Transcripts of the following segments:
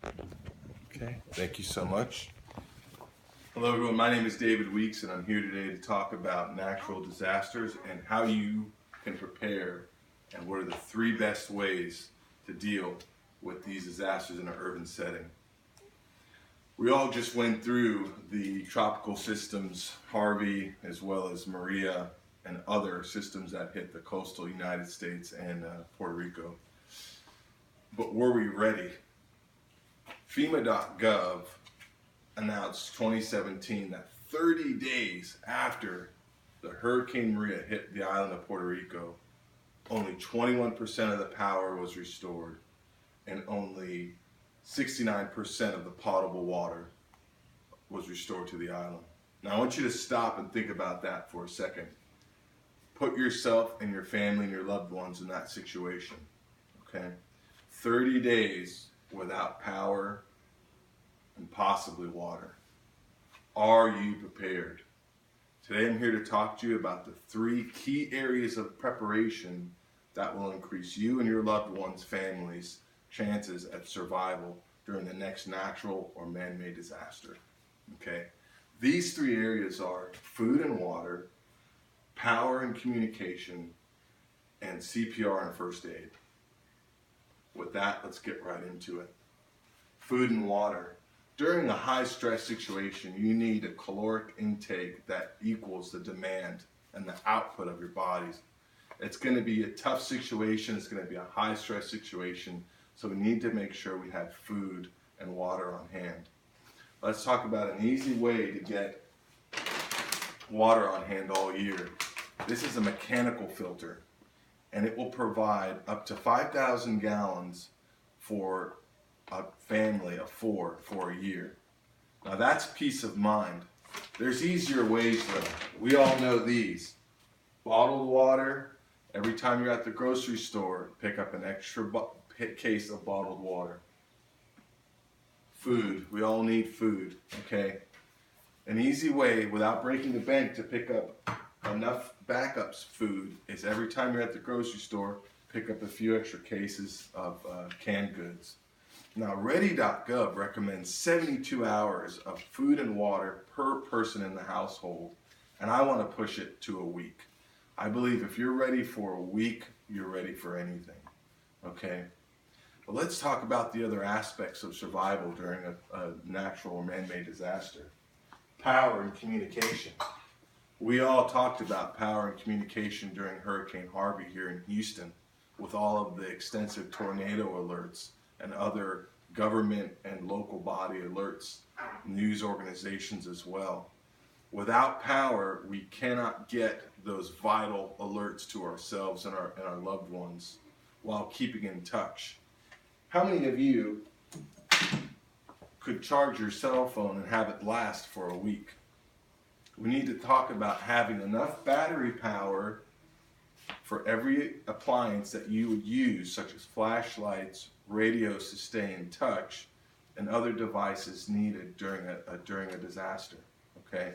Okay, thank you so much. Hello everyone, my name is David Weeks and I'm here today to talk about natural disasters and how you can prepare and what are the three best ways to deal with these disasters in an urban setting. We all just went through the tropical systems, Harvey as well as Maria and other systems that hit the coastal United States and Puerto Rico. But were we ready? FEMA.gov announced 2017 that 30 days after the Hurricane Maria hit the island of Puerto Rico, only 21% of the power was restored and only 69% of the potable water was restored to the island. Now I want you to stop and think about that for a second. Put yourself and your family and your loved ones in that situation, okay? 30 days without power and possibly water. Are you prepared? Today I'm here to talk to you about the three key areas of preparation that will increase you and your loved ones' families' chances at survival during the next natural or man-made disaster. Okay? These three areas are food and water, power and communication, and CPR and first aid. With that, let's get right into it. Food and water. During a high stress situation, you need a caloric intake that equals the demand and the output of your bodies. It's going to be a tough situation, it's going to be a high stress situation, so we need to make sure we have food and water on hand. Let's talk about an easy way to get water on hand all year. This is a mechanical filter, and it will provide up to 5,000 gallons for a family of four for a year. Now that's peace of mind. There's easier ways though. We all know these. Bottled water. Every time you're at the grocery store, pick up an extra case of bottled water. Food. We all need food, okay? An easy way without breaking the bank to pick up enough backups food is every time you're at the grocery store, pick up a few extra cases of canned goods. Now, Ready.gov recommends 72 hours of food and water per person in the household, and I want to push it to a week. I believe if you're ready for a week, you're ready for anything, okay? But let's talk about the other aspects of survival during a natural or man-made disaster. Power and communication. We all talked about power and communication during Hurricane Harvey here in Houston with all of the extensive tornado alerts and other government and local body alerts, news organizations as well. Without power, we cannot get those vital alerts to ourselves and our loved ones while keeping in touch. How many of you could charge your cell phone and have it last for a week? We need to talk about having enough battery power for every appliance that you would use, such as flashlights, radios to stay in touch, and other devices needed during a disaster, okay?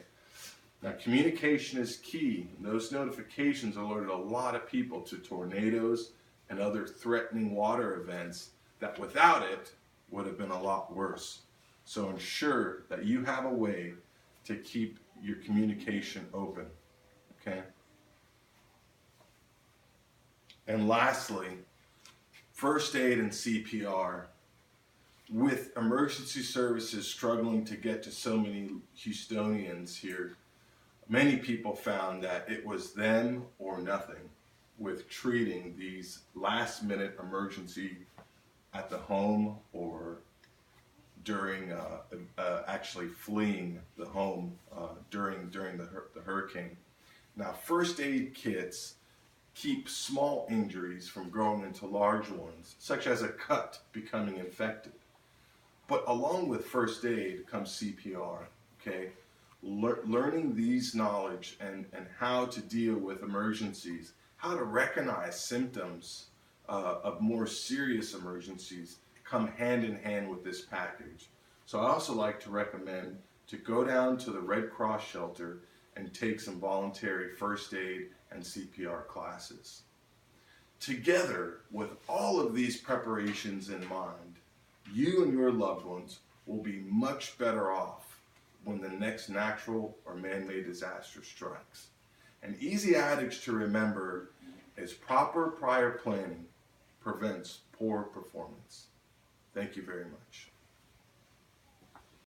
Now, communication is key. Those notifications alerted a lot of people to tornadoes and other threatening water events that without it would have been a lot worse. So ensure that you have a way to keep your communication open, okay? And lastly, first aid and CPR. With emergency services struggling to get to so many Houstonians here, many people found that it was them or nothing with treating these last-minute emergency at the home or during actually fleeing the home during the hurricane. Now, first aid kits keep small injuries from growing into large ones, such as a cut becoming infected. But along with first aid comes CPR, okay? Learning these knowledge and how to deal with emergencies, how to recognize symptoms of more serious emergencies come hand in hand with this package. So I also like to recommend to go down to the Red Cross shelter and take some voluntary first aid and CPR classes. Together with all of these preparations in mind, you and your loved ones will be much better off when the next natural or man-made disaster strikes. An easy adage to remember is proper prior planning prevents poor performance. Thank you very much.